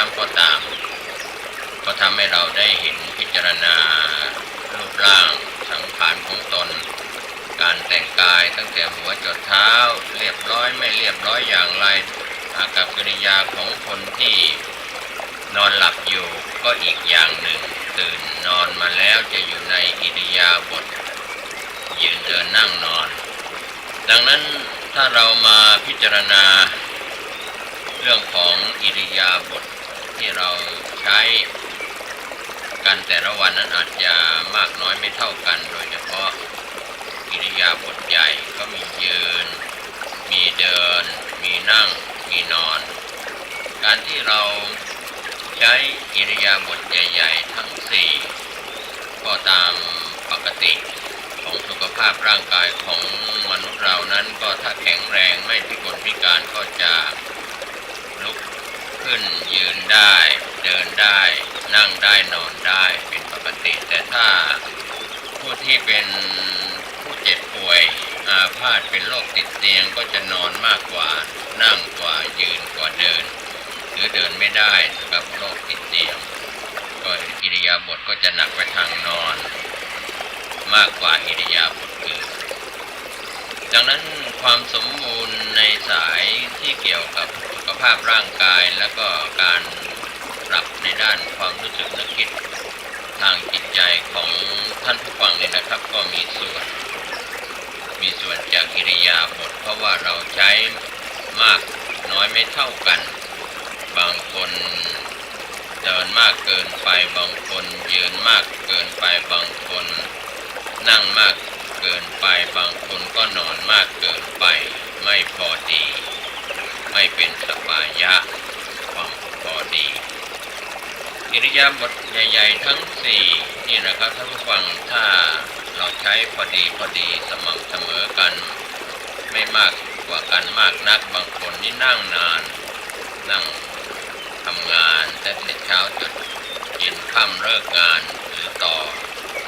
ำก็ตามก็ทำให้เราได้เห็นพิจารณารูปร่างสังขารของตนการแต่งกายตั้งแต่หัวจรดเท้าเรียบร้อยไม่เรียบร้อยอย่างไรอากับกิริยาของคนที่นอนหลับอยู่ก็อีกอย่างหนึ่งตื่นนอนมาแล้วจะอยู่ในอิริยาบถยืนเดินนั่งนอนดังนั้นถ้าเรามาพิจารณาเรื่องของอิริยาบถที่เราใช้กันแต่ละวันนั้นอาจจะมากน้อยไม่เท่ากันโดยเฉพาะอิริยาบถใหญ่ก็มียืนมีเดินมีนั่งมีนอนการที่เราใช้อิริยาบถใหญ่ๆทั้งสี่ก็ตามปกติของสุขภาพร่างกายของมนุษย์เรานั้นก็ถ้าแข็งแรงไม่พิกลพิการก็จะลุกขึ้นยืนได้เดินได้นั่งได้นอนได้เป็นปกติแต่ถ้าผู้ที่เป็นผู้เจ็บป่วยอาพาธเป็นโรคติดเตียงก็จะนอนมากกว่านั่งกว่ายืนกว่าเดินหรือเดินไม่ได้กับโรคติดเตียงก็อิริยาบถก็จะหนักไปทางนอนมากกว่าอิริยาบถอื่นดังนั้นความสมบูรณ์ในสายที่เกี่ยวกับสุขภาพร่างกายและก็การปรับในด้านความรู้สึกนึกคิดทางจิตใจของท่านผู้ฟังเนี่ยนะครับก็มีส่วนจากอิริยาบถเพราะว่าเราใช้มากน้อยไม่เท่ากันบางคนเดินมากเกินไปบางคนยืนมากเกินไปบางคนนั่งมากเกินไปบางคนก็นอนมากเกินไปไม่พอดีไม่เป็นสปายะความพอดีอิริยาบถใหญ่ๆทั้งสี่นี่นะครับท่านผู้ฟังถ้าเราใช้พอดีสม่ำเสมอกันไม่มากกว่ากันมากนักบางคนนี่นั่งนานนั่งทำงานแต่เช้าจนเย็นค่ำเลิกงานหรือต่อ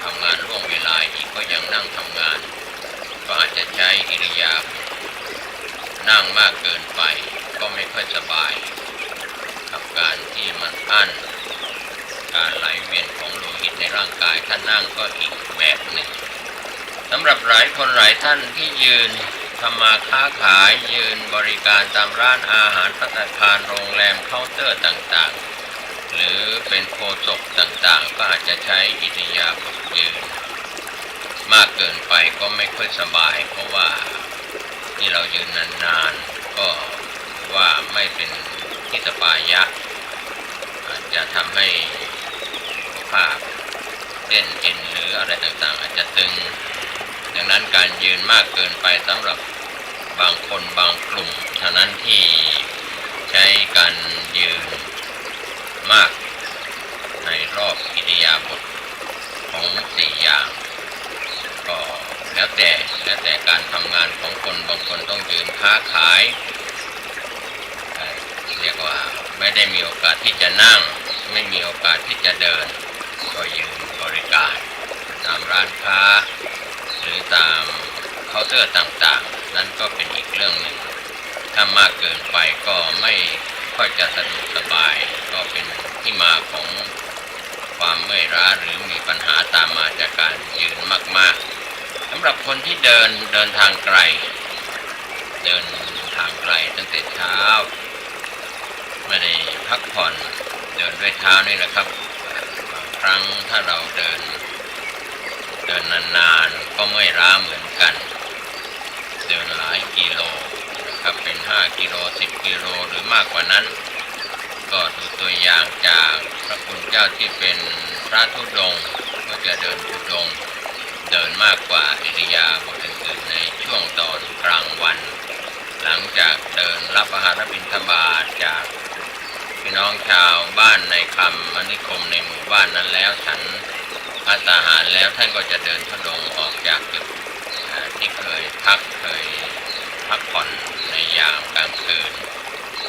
ทำงานล่วงเวลาอีกก็ยังนั่งทำงานก็อาจจะใช้อิริยาบถนั่งมากเกินไปก็ไม่ค่อยสบายกับการที่มันอั้นการไหลเวียนของโลหิตในร่างกายถ้านั่งก็อีกแบบหนึ่งสำหรับหลายคนหลายท่านที่ยืนทำมาค้าขายยืนบริการตามร้านอาหารภัตตาคารโรงแรมเคาน์เตอร์ต่างๆหรือเป็นโฆษกต่างๆก็อาจจะใช้อิริยาบถยืนมากเกินไปก็ไม่ค่อยสบายเพราะว่าที่เรายืนนานๆก็ว่าไม่เป็นที่สบายยะอาจจะทำให้ภาพเส้นเอ็นหรืออะไรต่างๆอาจจะตึงดังนั้นการยืนมากเกินไปสำหรับบางคนบางกลุ่มเท่านั้นที่ใช้การยืนมากในรอบอิริยาบถของสี่อย่างก็แล้วแต่การทำงานของคนบางคนต้องยืนค้าขายเรียกว่าไม่ได้มีโอกาสที่จะนั่งไม่มีโอกาสที่จะเดินก็ยืนบริการตามร้านค้าหรือตามเคาน์เตอร์ต่างๆนั่นก็เป็นอีกเรื่องหนึ่งถ้ามากเกินไปก็ไม่ค่อยจะสะดวกสบายก็เป็นที่มาของความเมื่อยล้าหรือมีปัญหาตามมาจากการยืนมากๆสำหรับคนที่เดินทางไกลตั้งแต่เช้าไม่ได้พักผ่อนเดินด้วยเท้านี่แหละครับบางครั้งถ้าเราเดินนานๆก็เมื่อยล้าเหมือนกันเดินหลายกิโลนะครับเป็น5กิโล10กิโลหรือมากกว่านั้นก็ดูตัวอย่างจากพระคุณเจ้าที่เป็นพระธุดงค์ก็จะเดินธุดงค์เดินมากกว่าอิริยาบถอื่นๆในช่วงตอนกลางวันหลังจากเดินรับอาหารบิณฑบาตจากพี่น้องชาวบ้านในคำนิคมในหมู่บ้านนั้นแล้วฉันภัตตาหารแล้วท่านก็จะเดินธุดงค์ออกจากจุดที่เคยพักผ่อนในยามกลางคืน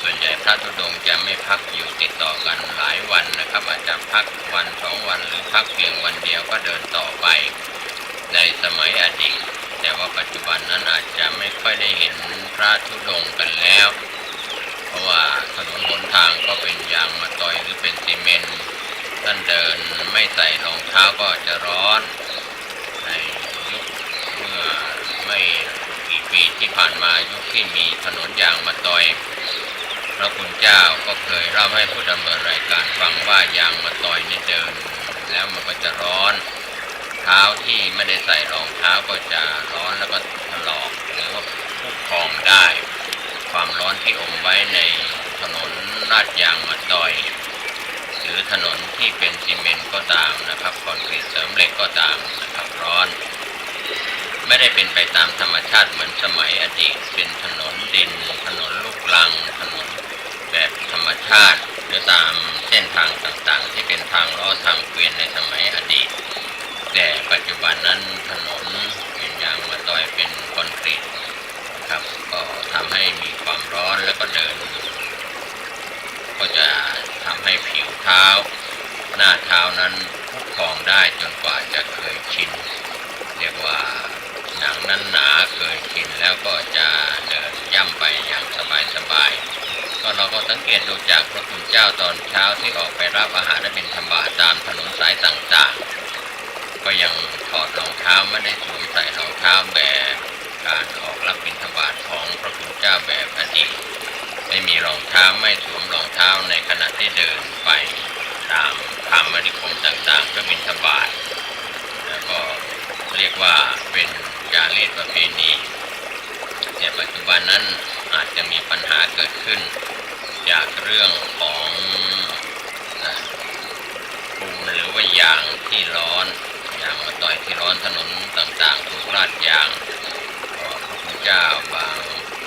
ส่วนใหญ่พระธุดงค์จะไม่พักอยู่ติดต่อกันหลายวันนะครับอาจจะพักวัน2 วันหรือพักเพียงวันเดียวก็เดินต่อไปในสมัยอดีตแต่ว่าปัจจุบันนั้นอาจจะไม่ค่อยได้เห็นพระธุดงค์กันแล้วเพราะว่าถนนหนท างก็เป็นยางมะตอยหรือเป็นซีเมนต์ท่านเดินไม่ใส่รองเท้าก็จะร้อนในยุคเมื่อไม่กี่ปีที่ผ่านมายุคที่มีถนนยางมะตอยพระคุณเจ้าก็เคยเล่าให้ผู้ดำเนินรายการฟังว่ายางมะตอยนี่เดินแล้วมันก็จะร้อนเท้าที่ไม่ได้ใส่รองเท้าก็จะร้อนแล้วก็ถลอกหรือว่าพุพองได้ความร้อนที่อมไว้ในถนนลาดยางมะตอยหรือถนนที่เป็นซีเมนต์ก็ตามนะครับคอนกรีตเสริมเหล็กก็ตามนะครับร้อนไม่ได้เป็นไปตามธรรมชาติเหมือนสมัยอดีตเป็นถนนดินถนนลูกรังถนนแบบธรรมชาติหรือตามเส้นทางต่างๆที่เป็นทางล้อทางเกวียนในสมัยอดีตแต่ปัจจุบันนั้นถนนเป็นยางมะตอยเป็นคอนกรีตครับก็ทำให้มีความร้อนแล้วก็เดินก็จะทำให้ผิวเท้าหน้าเท้านั้นพุพองได้จนกว่าจะเคยชินเรียกว่าหนังนั้นหนาเคยชินแล้วก็จะเดินย่ำไปอย่างสบายๆก็เราก็สังเกตดูจากพระคุณเจ้าตอนเช้าที่ออกไปรับอาหารและบิณฑบาตตามถนนสายต่างๆก็ยังถอดรองเท้าไม่ได้สวมใส่รองเท้าแบบการออกรับบิณฑบาตของพระคุณเจ้าแบบอดีตไม่มีรองเท้าไม่สวมรองเท้าในขณะที่เดินไปตามธรรมนิคมต่างๆเพื่อบิณฑบาตแล้วก็เรียกว่าเป็นจารีตประเพณีแต่ปัจจุบันนั้นอาจจะมีปัญหาเกิดขึ้นจากเรื่องของปูนหรือว่ายางที่ร้อนยางมะตอยที่ร้อนถนนต่างๆถูกลาดยางพระพุทธเจ้าบาง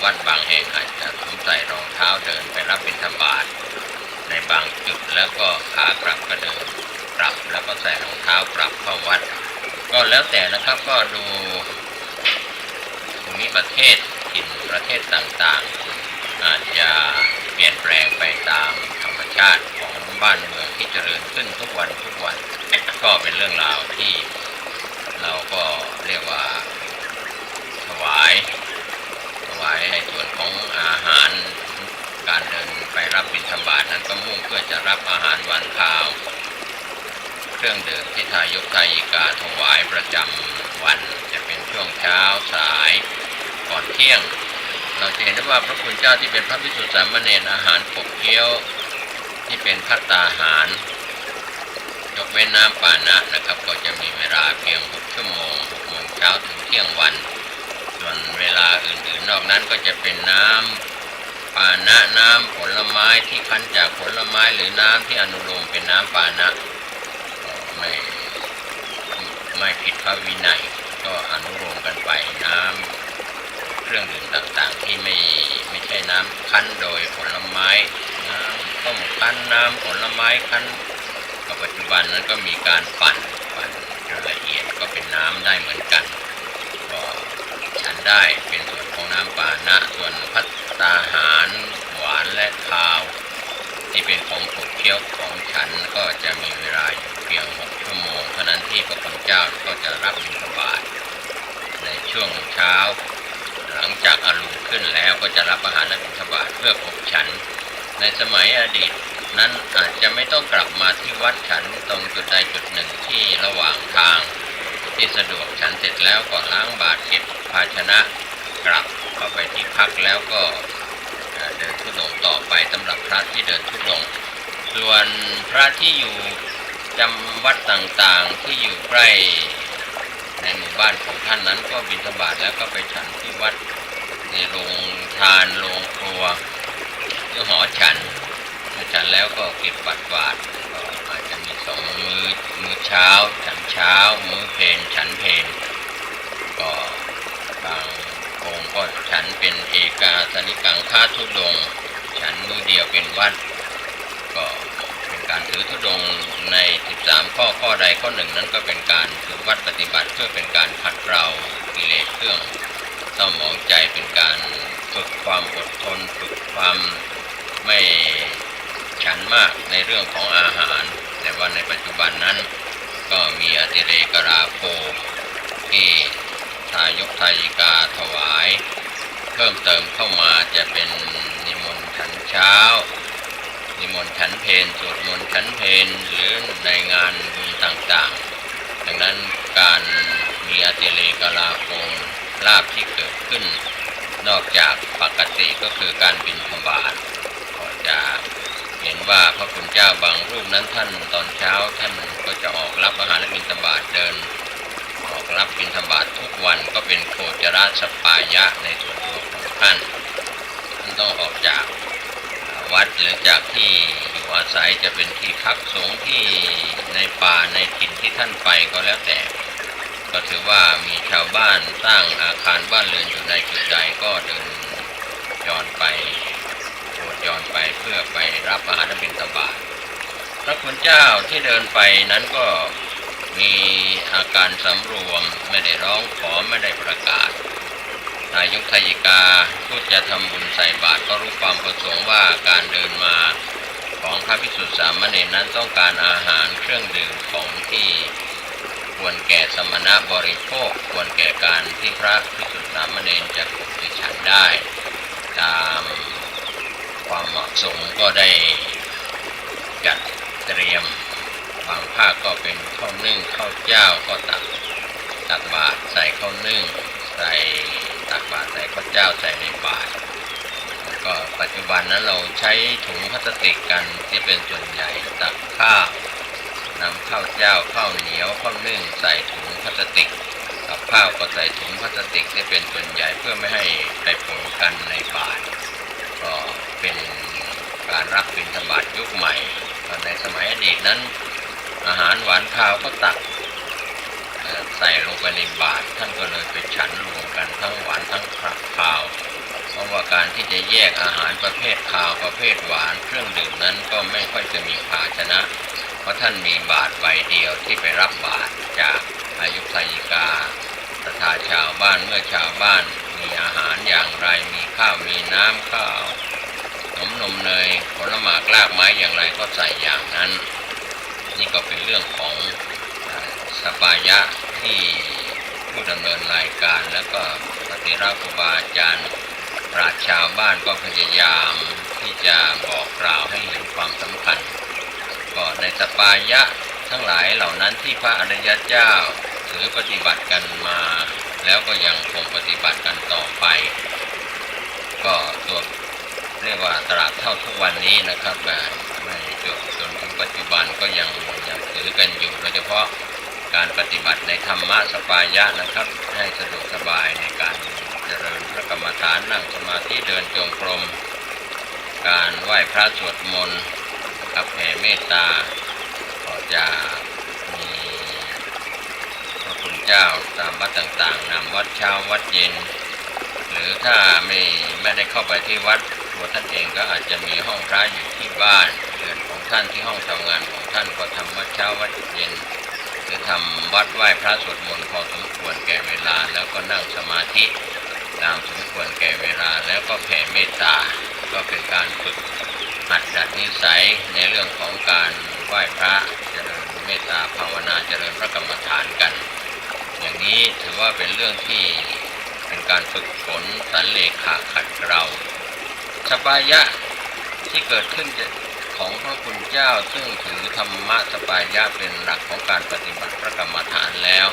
วัดบางแห่งอาจจะสวมใส่รองเท้าเดินไปรับบิณฑบาตในบางจุดแล้วก็ขากลับก็เดินกลับแล้วก็ใส่รองเท้ากลับเข้าวัดก็แล้วแต่นะครับก็ดูภูมิประเทศถิ่นประเทศต่างๆอาจจะเปลี่ยนแปลงไปตามธรรมชาติของบ้านเมืองที่เจริญขึ้นทุกวันก็เป็นเรื่องราวที่เราก็เรียกว่าถวายในส่วนของอาหารการเดินไปรับบิณฑบาตนั้นก็มุ่งเพื่อจะรับอาหารหวานข้าวเครื่องดื่มที่ทายกทายิกาถวายประจำวันจะเป็นช่วงเช้าสายก่อนเที่ยงเราจะเห็นได้ว่าพระคุณเจ้าที่เป็นพระภิกษุสามเณรอาหารขบเคี้ยวที่เป็นภัตตาหารยกเว้นน้ำปานะนะครับก็จะมีเวลาเพียง6 ชั่วโมง 6 โมงเช้าถึงเที่ยงวันส่วนเวลาอื่นๆนอกนั้นก็จะเป็นน้ำปานะน้ำผลไม้ที่คั้นจากผลไม้หรือน้ำที่อนุโลมเป็นน้ำปานะไม่ผิดพระวินัยก็อนุโลมกันไปน้ำเครื่องดื่มต่างๆที่ไม่ใช่น้ำคั้นโดยผลไม้น้ำต้มคั้นน้ำผลไม้คั้นปัจจุบันนั้นก็มีการปั่นจนละเอียดก็เป็นน้ำได้เหมือนกันก็ฉันได้เป็นส่วนของน้ำปานะส่วนภัตตาหารหวานและคาวที่เป็นของขบเคี้ยวของฉันก็จะมีเวลาอยู่เพียง6 ชั่วโมงเท่านั้นที่พระคุณเจ้าก็จะรับบิณฑบาตในช่วงเช้าหลังจากอรุณขึ้นแล้วก็จะรับอาหารและบิณฑบาตเพื่อขบฉันในสมัยอดีตนั้นอาจจะไม่ต้องกลับมาที่วัดฉันตรงจุดใดจุดหนึ่งที่ระหว่างทางที่สะดวกฉันเสร็จแล้วก็ล้างบาตรเก็บภาชนะกลับเข้าไปที่พักแล้วก็เดินธุดงค์ต่อไปสำหรับพระที่เดินธุดงค์ส่วนพระที่อยู่จำวัดต่างๆที่อยู่ใกล้ในหมู่บ้านของท่านนั้นก็บิณฑบาตแล้วก็ไปฉันที่วัดในโรงทานโรงครัวหรือหอฉันแล้วก็เก็บปัดกวาดก็อาจจะมี2 มื้อเช้าฉันเช้ามื้อเพลฉันเพลก็บางองค์ก็ฉันเป็นเอกาสนิกังฆาธุดงค์ฉันมื้อเดียวเป็นวัดก็เป็นการถือธุดงค์ใน13 ข้อใดข้อหนึ่งนั้นก็เป็นการถือวัดปฏิบัติเพื่อเป็นการขัดเกลากิเลสเครื่องเศร้าหมองใจเป็นการฝึกความอดทนฝึกความไม่ฉันมากในเรื่องของอาหารแต่ว่าในปัจจุบันนั้นก็มีอติเรกราโภที่ทายกทายิกาถวายเพิ่มเติมเข้ามาจะเป็นนิมนต์ฉันเช้า นิมนต์ฉันเพลสวดมนต์ฉันเพลหรือในงานบุญต่างๆดังนั้นการมีอติเลกลาโภลาภที่เกิดขึ้นนอกจากปกติก็คือการบิณฑบาตก็จะเห็นว่าพระคุณเจ้าบางรูปนั้นท่านตอนเช้าท่านก็จะออกรับอาหารและบิณฑบาตเดินออกรับบิณฑบาตทุกวันก็เป็นโคจรสปายะในส่วนตัวของท่านต้องออกจากวัดหรือจากที่อยู่อาศัยจะเป็นที่พักสงฆ์ที่ในป่าในถิ่นที่ท่านไปก็แล้วแต่ก็ถือว่ามีชาวบ้านสร้างอาคารบ้านเรือนอยู่ในจุดใดก็เดินย้อนไปโดดย้อนไปเพื่อไปรับอาหารและบิณฑบาตพระคุณเจ้าที่เดินไปนั้นก็มีอาการสำรวมไม่ได้ร้องขอไม่ได้ประกาศนายกทายิกาพูดจะทำบุญใส่บาตรก็รู้ความประสงค์ว่าการเดินมาของพระภิกษุสามเณรนั้นต้องการอาหารเครื่องดื่มของที่ควรแก่สมณะบริโภคควรแก่การที่พระภิกษุสามเณรจะฉันได้ตามความเหมาะสมก็ได้จัดเตรียมบางภาคก็เป็นข้าวนึ่งข้าวเจ้าก็ตักบาตรใส่ข้าวนึ่งใส่ตักบาตรใส่ข้าวเจ้าใส่ในบาตรก็ปัจจุบันนั้นเราใช้ถุงพลาสติกกันที่เป็นส่วนใหญ่ตักข้าวนำข้าวเจ้าข้าวเหนียวข้าวนึ่งใส่ถุงพลาสติกกับข้าวก็ใส่ถุงพลาสติกที่เป็นส่วนใหญ่เพื่อไม่ให้ไปปนกันในบาตรก็เป็นการรับบิณฑบาตยุคใหม่ในสมัยอดีตนั้นอาหารหวานข้าวก็ตักใส่ลงไปในบาตรท่านก็เลยไปฉันรวมกันทั้งหวานทั้งข้าวเพราะว่าการที่จะแยกอาหารประเภทข้าวประเภทหวานเครื่องดื่มนั้นก็ไม่ค่อยจะมีภาชนะเพราะท่านมีบาตรใบเดียวที่ไปรับบาตรจากอายุทยิกาศรัทธาชาวบ้านเมื่อชาวบ้านมีอาหารอย่างไรมีข้าวมีน้ำข้าวนมเนยผลไม้รากไม้อย่างไรก็ใส่อย่างนั้นนี่ก็เป็นเรื่องของสปายะที่ผู้ดำเนินรายการแล้วก็ปฏิราครูบาอาจารย์ปราชญ์ชาวบ้านก็พยายามที่จะบอกกล่าวให้เห็นความสำคัญก็ในสปายะทั้งหลายเหล่านั้นที่พระอริยเจ้าถือปฏิบัติกันมาแล้วก็ยังคงปฏิบัติกันต่อไปก็ตัวเรียกว่าตราบเท่าทุกวันนี้นะครับไม่จนถึงปัจจุบันก็ยังถือกันอยู่โดยเฉพาะการปฏิบัติในธรรมะสปายะนะครับให้สะดวกสบายในการเจริญพระกรรมฐานนั่งสมาธิเดินจงกรมการไหว้พระสวดมนต์กับแผ่เมตตาก็จะมีพระคุณเจ้าตามวัดต่างๆนำวัดเช้าวัดเย็นหรือถ้าไม่ได้เข้าไปที่วัดตัวท่านเองก็อาจจะมีห้องพระอยู่ที่บ้านเรือนของท่านที่ห้องทำงานของท่านก็ทำวัดเช้าวัดเย็นหรือทำวัดไหว้พระสวดมนต์พอสมควรแก่เวลาแล้วก็นั่งสมาธิตามสมควรแก่เวลาแล้วก็แผ่เมตตาก็เป็นการฝึกหัดดัดนิสัยในเรื่องของการไหว้พระเจริญเมตตาภาวนาเจริญพระกรรมฐานกันอย่างนี้ถือว่าเป็นเรื่องที่เป็นการฝึกฝนสันเลขาขัดเกลาสปายะที่เกิดขึ้นของพระคุณเจ้าซึ่งถือธรรมะสปายะเป็นหลักของการปฏิบัติพระกรรมฐานแล้ว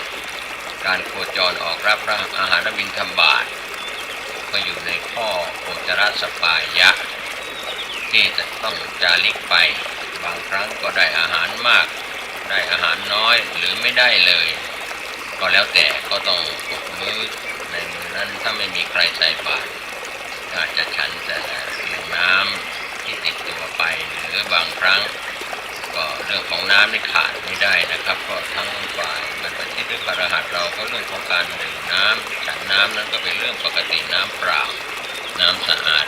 การโคจรออกรับอาหารบิณฑบาตก็อยู่ในข้อโคจรสปายะที่จะต้องจาริกไปบางครั้งก็ได้อาหารมากได้อาหารน้อยหรือไม่ได้เลยก็แล้วแต่ก็ต้องอดมื้อในมื้อนั้นถ้าไม่มีใครใส่บาตรอาจจะฉันแต่เพียงน้ำที่ติดตัวไปหรือบางครั้งก็เรื่องของน้ำนี่ขาดไม่ได้นะครับก็ทั้งฝ่ายบรรพชิตหรือพระอรหันต์เราก็เรื่องของการดื่มน้ำฉันน้ำนั้นก็เป็นเรื่องปกติน้ำเปล่าน้ำสะอาด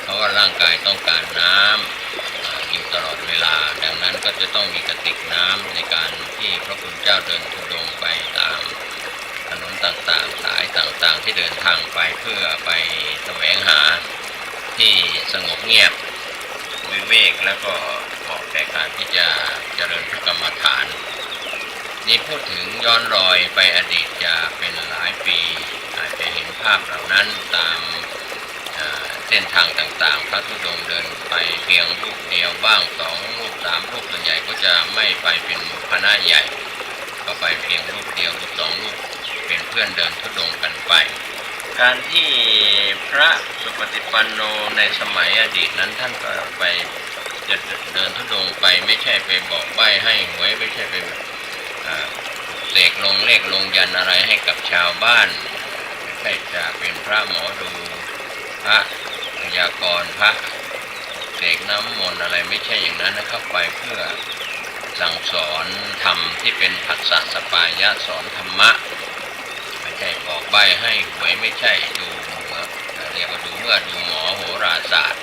เพราะว่าร่างกายต้องการน้ำอยู่ตลอดเวลาดังนั้นก็จะต้องมีกระติกน้ำในการที่พระคุณเจ้าเดินธุดงค์ไปตามถนนต่างๆสายต่างๆที่เดินทางไปเพื่อไปแสวงหาที่สงบเงียบวิเวกแล้วก็เหมาะแก่การที่จะเจริญพระกรรมฐานนี่พูดถึงย้อนรอยไปอดีตจะเป็นหลายปีอาจจะเห็นภาพเหล่านั้นตามเส้นทางต่างๆพระธุดงค์เดินไปปี พียงรูปเดียวบ้าง2 รูป3 รูปส่วนใหญ่ก็จะไม่ไปเป็นหมู่คณะใหญ่ก็ไปเพียงรูปเดียวหรือ2 รูปเป็นเพื่อนเดินธุดงค์กันไปการที่พระสุปฏิปันโนในสมัยอดีตนั้นท่านก็ไปจะเดินธุดงค์ไปไม่ใช่ไปบอกใบ้ให้หวยไม่ใช่ไปเสกลงเลขลงยันอะไรให้กับชาวบ้านไม่ใช่จะเป็นพระหมอดูพระพยากรณ์พระเสกน้ำมนต์อะไรไม่ใช่อย่างนั้นนะครับไปเพื่อสั่งสอนธรรมที่เป็นผัสสะสปายะสอนธรรมะไม่ใช่บอกใบ้ให้หวยไม่ใช่ดูเรียกว่าดูหมอโหราศาสตร์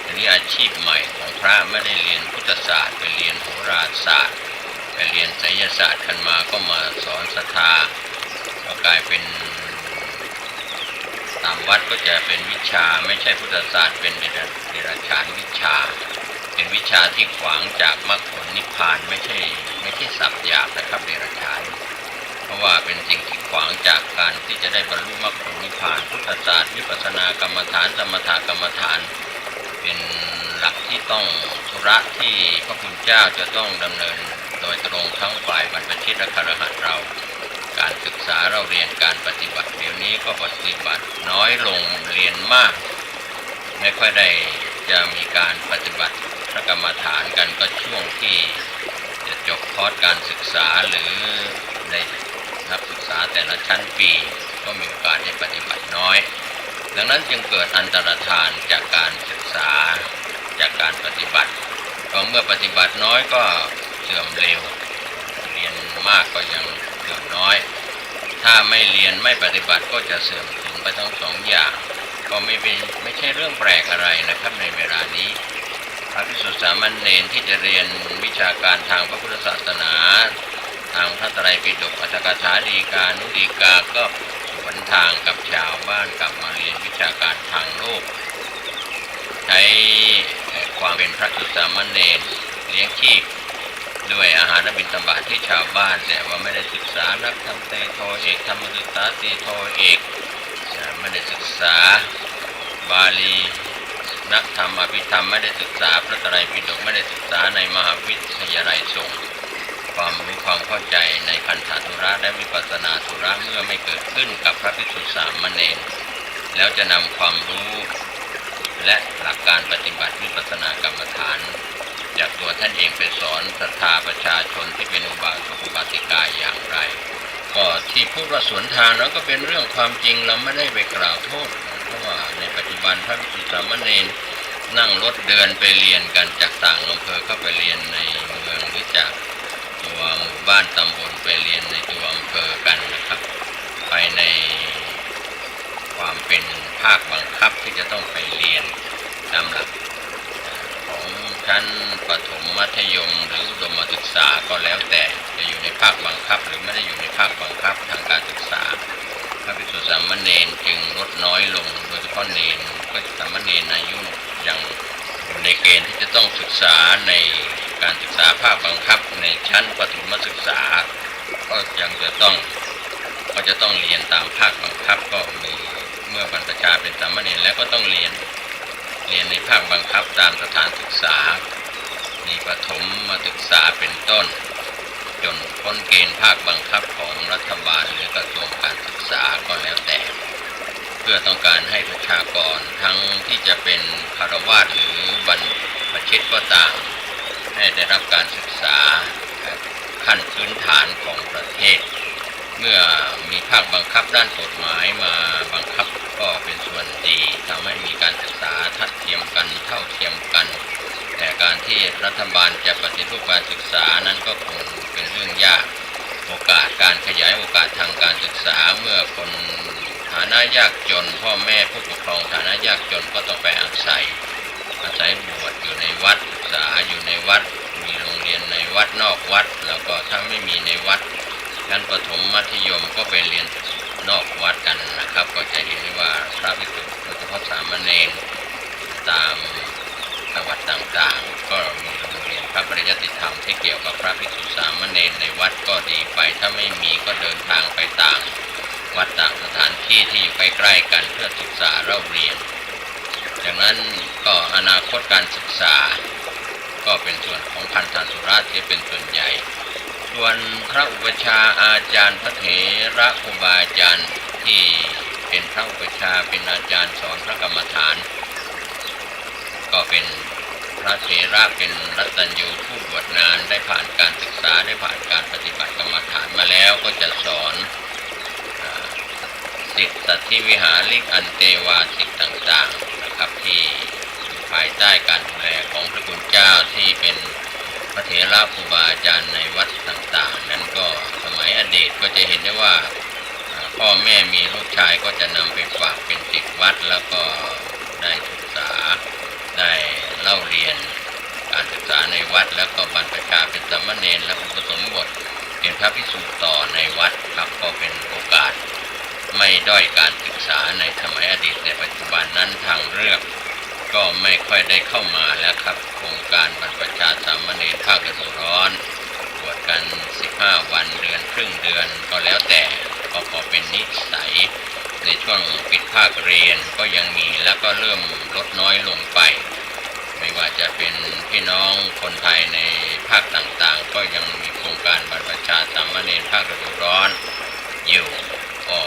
อันนี้อาชีพใหม่ของพระไม่ได้เรียนพุทธศาสตร์ไปเรียนโหราศาสตร์ไปเรียนไสยศาสตร์กันมาก็มาสอนศรัทธาก็กลายเป็นตามวัดก็จะเป็นวิชาไม่ใช่พุทธศาสตร์เป็นเดรัจฉานวิชาเป็นวิชาที่ขวางจากมรรคผลนิพพานไม่ใช่ศัพท์หยาบนะครับเดรัจฉานเพราะว่าเป็นสิ่งที่ขวางจากการที่จะได้บรรลุมรรคผลนิพพานพุทธศาสตร์วิปัสสนากรรมฐานสมถกรรมฐานเป็นหลักที่ต้องธุระที่พระพุทธเจ้าจะต้องดำเนินโดยตรงทั้งฝ่ายบรรพชิตและคฤหัสถ์เราการศึกษาเราเรียนการปฏิบัติเดี๋ยวนี้ก็ปฏิบัติน้อยลงเรียนมากไม่ค่อยได้จะมีการปฏิบัติพระกรรมฐานกันก็ช่วงที่จะจบคอร์สการศึกษาหรือในนักศึกษาแต่ละชั้นปีก็มีโอกาสได้ปฏิบัติน้อยดังนั้นจึงเกิดอันตรธานจากการศึกษาจากการปฏิบัติก็เมื่อปฏิบัติน้อยก็เสื่อมเร็วเรียนมากก็ยังเสื่อมน้อยถ้าไม่เรียนไม่ปฏิบัติก็จะเสื่อมถึงไปทั้ง2 อย่างก็ไม่ใช่เรื่องแปลกอะไรนะครับในเวลานี้พระภิกษุสามเณรที่จะเรียนวิชาการทางพระพุทธศาสนาทางพระไตรปิฎกอัตถกถาฎีกานุฎีกาก็สวนทางกับชาวบ้านกลับมาเรียนวิชาการทางโลกใช้ความเป็นพระภิกษุสามเณรเลี้ยงชีพด้วยอาหารบิณฑบาตที่ชาวบ้านแต่ว่าไม่ได้ศึกษานักธรรมเตโทเอกธรรมศึกษาตีโทเอกไม่ได้ศึกษาบาลีนักธรรมอภิธรรมไม่ได้ศึกษาพระไตรปิฎกไม่ได้ศึกษาในมหาวิทยาลัยสงฆ์ความรู้ความเข้าใจในคันธธุระและวิปัสสนาธุระเมื่อไม่เกิดขึ้นกับพระภิกษุสามเณรแล้วจะนำความรู้และหลักการปฏิบัติวิปัสสนากรรมฐานจากตัวท่านเองไปสอนศรัทธาประชาชนที่เป็นอุบาสกอุบาสิกาอย่างไรก็ที่พูดว่าสวนทางนั้นก็เป็นเรื่องความจริงเราไม่ได้ไปกล่าวโทษเพราะว่าในปัจจุบันพระภิกษุสามเณรนั่งรถเดินไปเรียนกันจากต่างอำเภอเข้าไปเรียนในเมืองหรือจากตัวหมู่บ้านตำบลไปเรียนในตัวอำเภอกันนะครับไปในความเป็นภาคบังคับที่จะต้องไปเรียนตามหลักของชั้นประถมมัธยมหรืออุดมศึกษาก็แล้วแต่จะอยู่ในภาคบังคับหรือไม่ได้อยู่ในภาคบังคับทางการศึกษาพระภิกษุสามเณรจึงลดน้อยลงโดยเฉพาะเณรก็สามเณรอายุยังอยู่ในเกณฑ์ที่จะต้องศึกษาในการศึกษาภาคบังคับในชั้นประถมศึกษาก็ยังจะต้องเรียนตามภาคบังคับก็มีเมื่อบรรพชาเป็นสามเณรแล้วก็ต้องเรียนในภาคบังคับตามสถานศึกษามีประถมศึกษาเป็นต้นจนพ้นเกณฑ์ภาคบังคับของรัฐบาลหรือกระทรวงการศึกษาก็แล้วแต่เพื่อต้องการให้ประชากรทั้งที่จะเป็นคฤหัสถ์หรือบรรพชิตก็ตามให้ได้รับการศึกษาขั้นพื้นฐานของประเทศเมื่อมีภาคบังคับด้านกฎหมายมาบังคับก็เป็นส่วนดีทำให้มีการศึกษาทัดเทียมกันเท่าเทียมกันแต่การที่รัฐบาลจะปฏิรูปการศึกษานั้นก็คงเป็นเรื่องยากโอกาสการขยายโอกาสทางการศึกษาเมื่อคนฐานะยากจนพ่อแม่ผู้ปกครองฐานะยากจนก็ต้องไปอาศัยบวชอยู่ในวัดศึกษาอยู่ในวัดมีโรงเรียนในวัดนอกวัดแล้วก็ถ้าไม่มีในวัดชั้นประถมมัธยมก็ไปเรียนนอกวัดกันนะครับก็จะเห็นได้ว่าพระภิกษุโดยเฉพาะสามเณรตามจังหวัดต่างๆก็มีโรงเรียนพระปริยัติธรรมที่เกี่ยวกับพระภิกษุสามเณรในวัดก็ดีไปถ้าไม่มีก็เดินทางไปต่างวัดต่างสถานที่ที่อยู่ใกล้ๆกันเพื่อศึกษาเล่าเรียนแต่ จากนั้นก็อนาคตการศึกษาก็เป็นส่วนของคันธสุระที่เป็นส่วนใหญ่ส่วนพระอุปชาอาจารย์พระเถระครูบาอาจารย์ที่เป็นพระอุปชาเป็นอาจารย์สอนพระกรรมฐานก็เป็นพระเถระเป็นรัตตัญญูผู้บวชนานได้ผ่านการศึกษาได้ผ่านการปฏิบัติกรรมฐานมาแล้วก็จะสอนสิทธิสัตถิวิหาริกอันเตวาสิทธิต่างๆนะครับที่อยู่ภายใต้การดูแลของพระคุณเจ้าที่เป็นพระเถระครูบาอาจารย์ในวัดต่างๆนั้นก็สมัยอดีตก็จะเห็นได้ว่าพ่อแม่มีลูกชายก็จะนำไปฝากเป็นศิษย์วัดแล้วก็ได้ศึกษาได้เล่าเรียนการศึกษาในวัดแล้วก็บรรพชาเป็นสามเณรและอุปสมบทเป็นพระภิกษุต่อในวัดครับก็เป็นโอกาสไม่ด้อยการศึกษาในสมัยอดีตในปัจจุบันนั้นทางเลือกก็ไม่ค่อยได้เข้ามาแล้วครับโครงการบรรพชาสามเณรภาคฤดูร้อนบวชกัน15 วันเดือนครึ่งเดือนก็แล้วแต่ก็พอเป็นนิสัยในช่วงปิดภาคเรียนก็ยังมีแล้วก็เริ่มลดน้อยลงไปไม่ว่าจะเป็นพี่น้องคนไทยในภาคต่างๆก็ยังมีโครงการบรรพชาสามเณรภาคฤดูร้อนอยู่ก็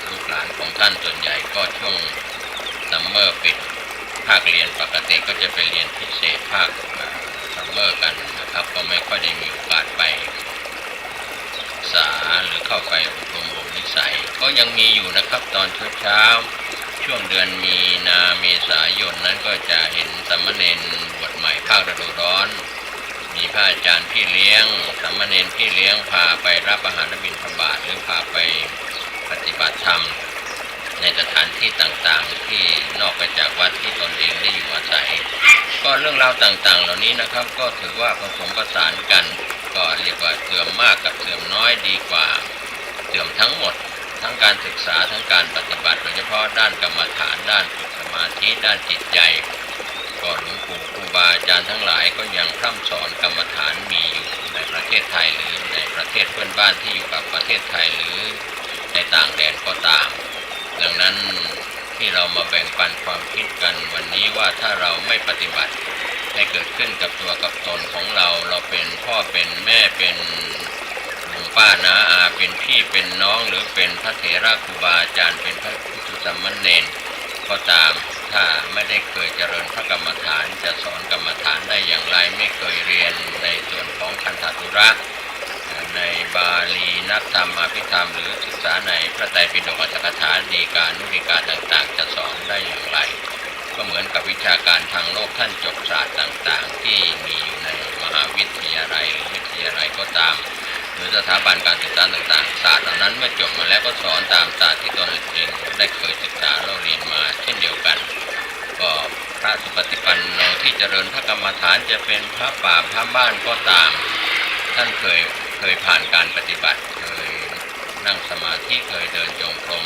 ลูกหลานของท่านส่วนใหญ่ก็ช่วงซัมเมอร์ปิดภาคเรียนปกติก็จะไปเรียนพิเศษภาคซัมเมอร์กันนะครับก็ไม่ค่อยได้มีโอกาสไปศึกษาหรือเข้าไปอบรมบ่มนิสัยก็ยังมีอยู่นะครับตอนเช้าช่วงเดือนมีนาเมษายนนั้นก็จะเห็นสามเณรบวชใหม่ภาคฤดูร้อนมีพระอาจารย์พี่เลี้ยงสามเณรพี่เลี้ยงพาไปรับอาหารบิณฑบาตหรือพาไปปฏิบัติธรรมในสถานที่ต่างๆที่นอกไปจากวัดที่ตนเองได้อยู่อาศัยก็เรื่องราวต่างๆเหล่านี้นะครับก็ถือว่าผสมผสานกันก็เรียกว่าเสื่อมมากกับเสื่อมน้อยดีกว่าเสื่อมทั้งหมดทั้งการศึกษาทั้งการปฏิบัติโดยเฉพาะด้านกรรมฐานด้านฝึกสมาธิด้านจิตใจก็หลวงปู่ครูบาอาจารย์ทั้งหลายก็ยังพร่ำสอนกรรมฐานมีอยู่ในประเทศไทยหรือในประเทศเพื่อนบ้านที่อยู่กับประเทศไทยหรือในต่างแดนก็ตามดังนั้นที่เรามาแบ่งปันความคิดกันวันนี้ว่าถ้าเราไม่ปฏิบัติให้เกิดขึ้นกับตัวกับตนของเราเราเป็นพ่อเป็นแม่เป็นลุงป้าน้าอาเป็นพี่เป็นน้องหรือเป็นพระเถระครูบาอาจารย์เป็นพระภิกษุสามเณรก็ตามถ้าไม่ได้เคยเจริญพระกรรมฐานจะสอนกรรมฐานได้อย่างไรไม่เคยเรียนในส่วนของคันธทุระในบาลีนักธรรมอภิธรรมหรือศึกษาในพระไตรปิฎกอัตถกถาฎีกานุฎีกาต่างๆจะสอนได้อย่างไรก็เหมือนกับวิชาการทางโลกท่านจบศาสตร์ต่างๆที่มีอยู่ในมหาวิทยาลัยหรือวิทยาลัยก็ตามหรือสถาบันการศึกษาต่างๆศาสตร์เหล่านั้นเมื่อจบมาแล้วก็สอนตามศาสตร์ที่ตนเองได้เคยศึกษาเราเรียนมาเช่นเดียวกันก็พระสุปฏิปันโนที่เจริญพระกรรมฐานจะเป็นพระป่าพระบ้านก็ตามท่านเคยผ่านการปฏิบัติเคยนั่งสมาธิเคยเดินจงกรม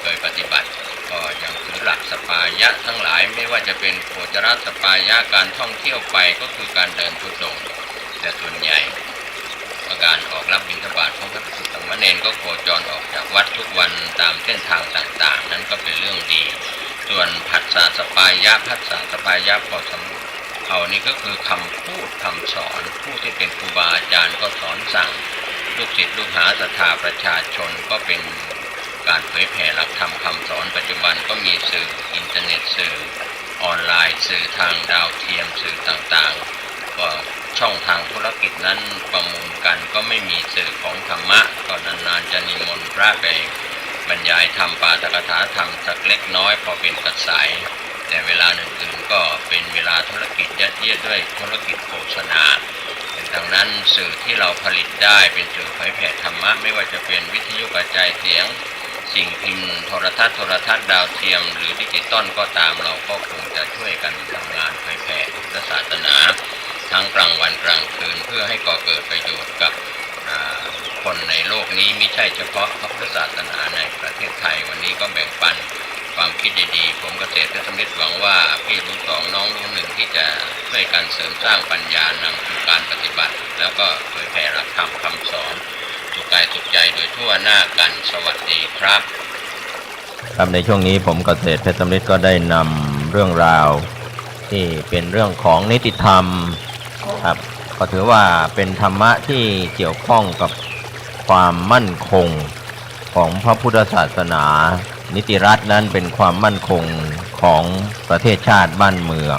เคยปฏิบัติก็ยังถือหลักสปายะทั้งหลายไม่ว่าจะเป็นโคจรสปายะการท่องเที่ยวไปก็คือการเดินทุดงค์แต่ส่วนใหญ่การออกรับบิณฑบาตของพระภิกษุสามเณรก็โคจรออกจากวัดทุกวันตามเส้นทางต่างๆนั้นก็เป็นเรื่องดีส่วนผัสสะสปายะผัสสะสปายะพอสมเอานี่ก็คือคำพูดคำสอนผู้ที่เป็นครูบาอาจารย์ก็สอนสั่งลูกศิษย์ลูกหาศรัทธาประชาชนก็เป็นการเผยแผ่หลักธรรมคำสอนปัจจุบันก็มีสื่ออินเทอร์เน็ตสื่อออนไลน์สื่อทางดาวเทียมสื่อต่างๆก็ช่องทางธุรกิจนั้นประมูลกันก็ไม่มีสื่อของธรรมะก็นานๆจะนิมนต์พระไปบรรยายธรรมปาฐกถาธรรมสักเล็กน้อยพอเป็นกระแสแต่เวลาอื่นๆก็เป็นเวลาธุรกิจยัดเยียดด้วยธุรกิจโฆษณาดังนั้นสื่อที่เราผลิตได้เป็นสื่อเผยแผ่ธรรมะไม่ว่าจะเป็นวิทยุกระจายเสียงสิ่งพิมพ์โทรทัศน์ดาวเทียมหรือดิจิตอลก็ตามเราก็คงจะช่วยกันทำงานเผยแผ่พุทธศาสนาทั้งกลางวันกลางคืนเพื่อให้ก่อเกิดประโยชน์กับคนในโลกนี้ไม่ใช่เฉพาะพระพุทธศาสนาในประเทศไทยวันนี้ก็แบ่งปันความคิดดีๆผมเกษตรเพชรสำริดหวังว่าพี่รู้สองน้องรู้หนึ่งที่จะช่วยกันเสริมสร้างปัญญานำสู่การปฏิบัติแล้วก็เผยแผ่หลักธรรมคำสอนสุขกายสุขใจโดยทั่วหน้ากันสวัสดีครับครับในช่วงนี้ผมเกษตรเพชรสำริดก็ได้นำ เรื่องราวที่เป็นเรื่องของนิติธรรมครับก็ถือว่าเป็นธรรมะที่เกี่ยวข้องกับความมั่นคงของพระพุทธศาสนานิติรัฐนั้นเป็นความมั่นคงของประเทศชาติบ้านเมือง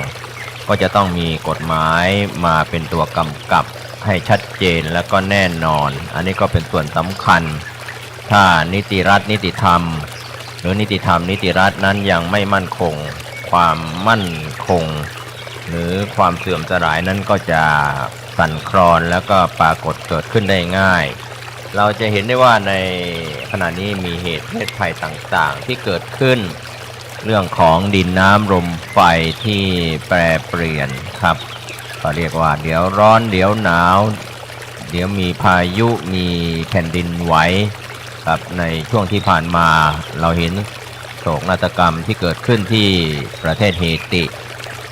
ก็จะต้องมีกฎหมายมาเป็นตัวกำกับให้ชัดเจนและก็แน่นอนอันนี้ก็เป็นส่วนสำคัญถ้านิติรัฐนิติธรรมหรือนิติธรรมนิติรัฐนั้นยังไม่มั่นคงความมั่นคงหรือความเสื่อมสลายนั้นก็จะสั่นคลอนแล้วก็ปรากฏเกิดขึ้นได้ง่ายเราจะเห็นได้ว่าในขณะนี้มีเหตุเพศภัยต่างๆที่เกิดขึ้นเรื่องของดินน้ำลมไฟที่แปรเปลี่ยนครับก็เรียกว่าเดี๋ยวร้อนเดี๋ยวหนาวเดี๋ยวมีพายุมีแผ่นดินไหวครับในช่วงที่ผ่านมาเราเห็นโศกนาฏกรรมที่เกิดขึ้นที่ประเทศเฮติ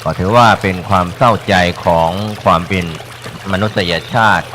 ก็ถือว่าเป็นความเศร้าใจของความเป็นมนุษยชาติ